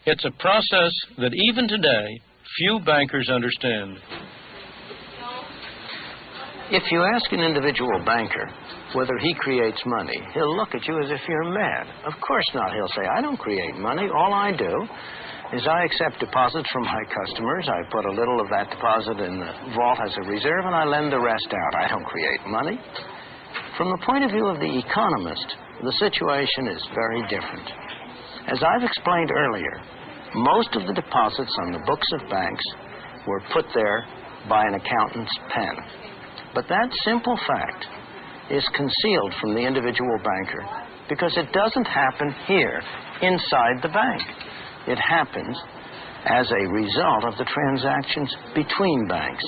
It's a process that even today, few bankers understand. If you ask an individual banker whether he creates money, he'll look at you as if you're mad. Of course not. He'll say, I don't create money. All I do is I accept deposits from my customers. I put a little of that deposit in the vault as a reserve, and I lend the rest out. I don't create money. From the point of view of the economist, the situation is very different. As I've explained earlier, most of the deposits on the books of banks were put there by an accountant's pen. But that simple fact is concealed from the individual banker because it doesn't happen here, inside the bank. It happens as a result of the transactions between banks.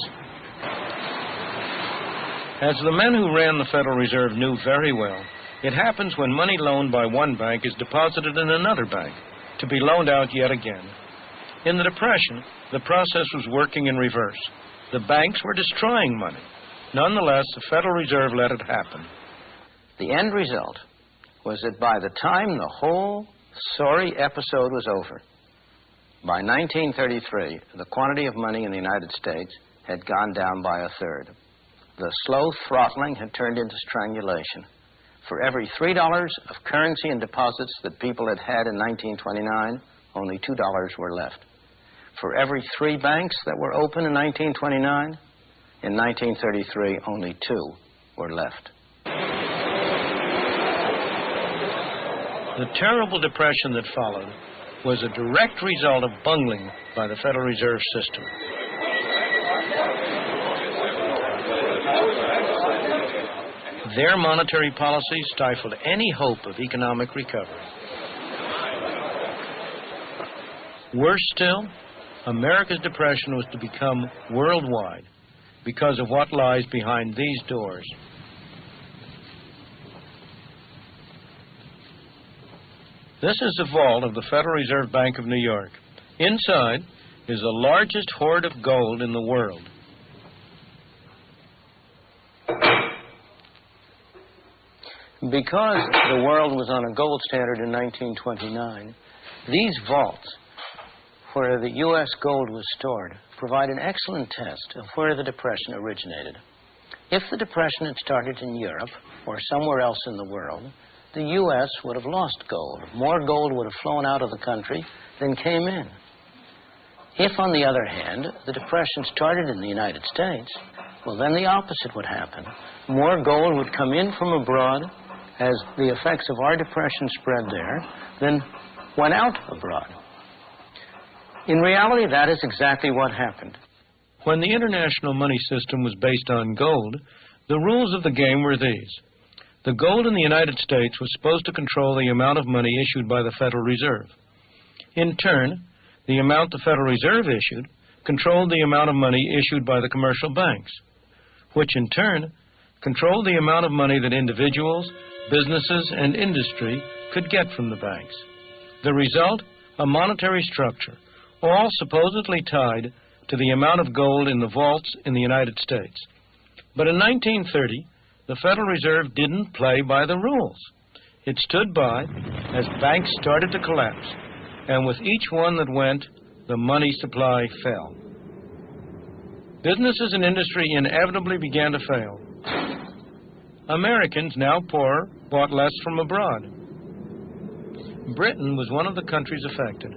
As the men who ran the Federal Reserve knew very well, it happens when money loaned by one bank is deposited in another bank to be loaned out yet again. In the Depression, the process was working in reverse. The banks were destroying money. Nonetheless, the Federal Reserve let it happen. The end result was that by the time the whole sorry episode was over, by 1933, the quantity of money in the United States had gone down by a third. The slow throttling had turned into strangulation. For every $3 of currency and deposits that people had had in 1929, only $2 were left. For every 3 banks that were open in 1929, in 1933, only 2 were left. The terrible depression that followed was a direct result of bungling by the Federal Reserve System. Their monetary policy stifled any hope of economic recovery. Worse still, America's depression was to become worldwide because of what lies behind these doors. This is the vault of the Federal Reserve Bank of New York. Inside is the largest hoard of gold in the world. Because the world was on a gold standard in 1929, these vaults, where the U.S. gold was stored, provide an excellent test of where the Depression originated. If the Depression had started in Europe or somewhere else in the world, the U.S. would have lost gold. More gold would have flown out of the country than came in. If, on the other hand, the Depression started in the United States, well, then the opposite would happen. More gold would come in from abroad as the effects of our depression spread there than went out abroad. In reality, that is exactly what happened. When the international money system was based on gold, the rules of the game were these. The gold in the United States was supposed to control the amount of money issued by the Federal Reserve. In turn, the amount the Federal Reserve issued controlled the amount of money issued by the commercial banks, which in turn controlled the amount of money that individuals, businesses, and industry could get from the banks. The result, a monetary structure, all supposedly tied to the amount of gold in the vaults in the United States. But in 1930, the Federal Reserve didn't play by the rules. It stood by as banks started to collapse, and with each one that went, the money supply fell. Businesses and industry inevitably began to fail. Americans, now poorer, bought less from abroad. Britain was one of the countries affected.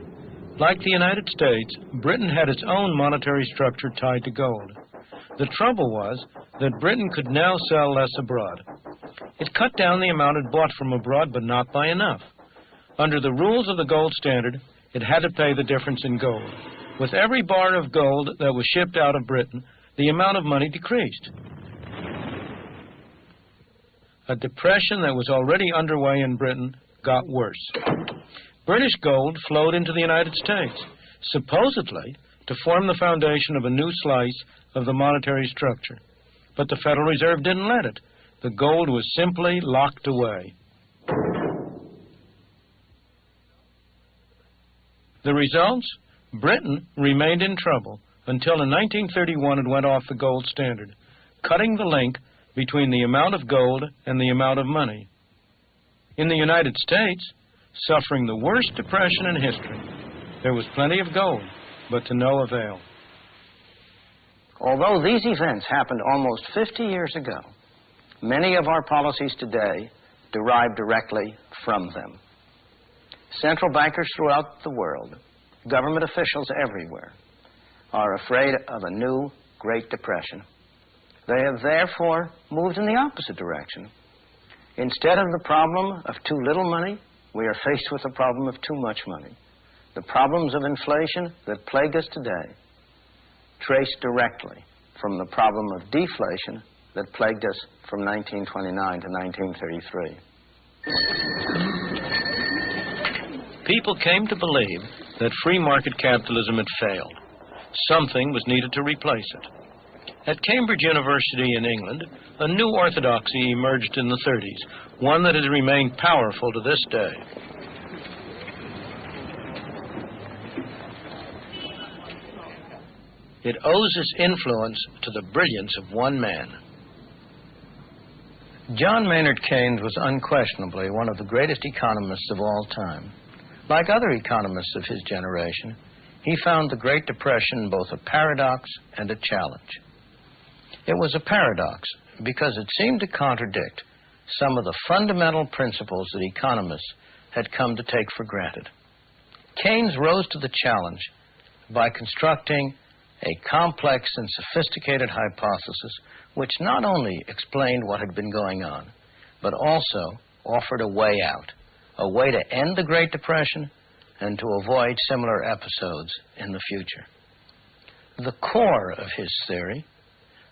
Like the United States, Britain had its own monetary structure tied to gold. The trouble was that Britain could now sell less abroad. It cut down the amount it bought from abroad, but not by enough. Under the rules of the gold standard, it had to pay the difference in gold. With every bar of gold that was shipped out of Britain, the amount of money decreased. A depression that was already underway in Britain got worse. British gold flowed into the United States, supposedly to form the foundation of a new slice of the monetary structure. But the Federal Reserve didn't let it. The gold was simply locked away. The results? Britain remained in trouble until in 1931 it went off the gold standard, cutting the link between the amount of gold and the amount of money. In the United States, suffering the worst depression in history, There was plenty of gold, but to no avail. Although these events happened almost 50 years ago, many of our policies today derive directly from them. Central bankers throughout the world, government officials everywhere, are afraid of a new Great Depression. They have therefore moved in the opposite direction. Instead of the problem of too little money, we are faced with the problem of too much money. The problems of inflation that plague us today trace directly from the problem of deflation that plagued us from 1929 to 1933. People came to believe that free market capitalism had failed. Something was needed to replace it. At Cambridge University in England, a new orthodoxy emerged in the 30s, one that has remained powerful to this day. It owes its influence to the brilliance of one man. John Maynard Keynes was unquestionably one of the greatest economists of all time. Like other economists of his generation, he found the Great Depression both a paradox and a challenge. It was a paradox because it seemed to contradict some of the fundamental principles that economists had come to take for granted. Keynes rose to the challenge by constructing a complex and sophisticated hypothesis which not only explained what had been going on, but also offered a way out, a way to end the Great Depression and to avoid similar episodes in the future. The core of his theory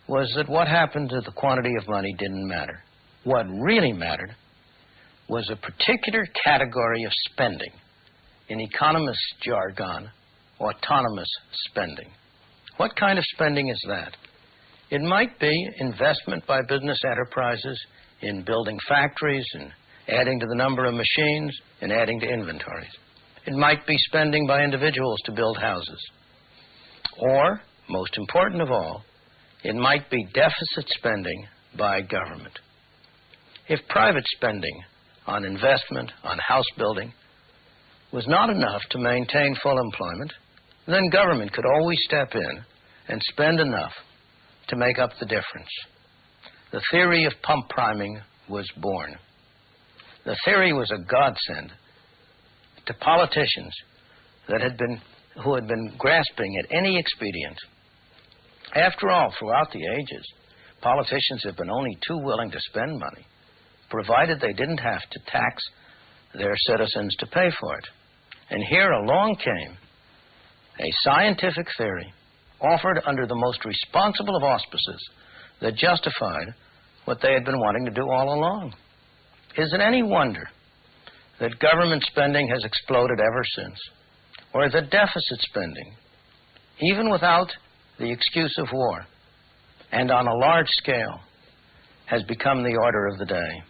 was that what happened to the quantity of money didn't matter. What really mattered was a particular category of spending, in economists' jargon, autonomous spending. What kind of spending is that? It might be investment by business enterprises in building factories and adding to the number of machines and adding to inventories. It might be spending by individuals to build houses. Or, most important of all, it might be deficit spending by government. If private spending on investment, on house building, was not enough to maintain full employment, then government could always step in and spend enough to make up the difference. The theory of pump priming was born. The theory was a godsend to politicians who had been grasping at any expedient. After all, throughout the ages, politicians have been only too willing to spend money, provided they didn't have to tax their citizens to pay for it. And here along came a scientific theory offered under the most responsible of auspices that justified what they had been wanting to do all along. Is it any wonder that government spending has exploded ever since, or that deficit spending, even without the excuse of war, and on a large scale, has become the order of the day?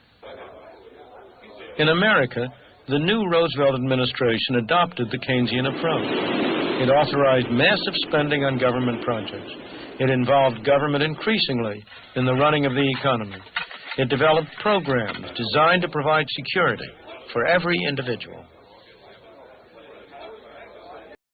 In America, the new Roosevelt administration adopted the Keynesian approach. It authorized massive spending on government projects. It involved government increasingly in the running of the economy. It developed programs designed to provide security for every individual.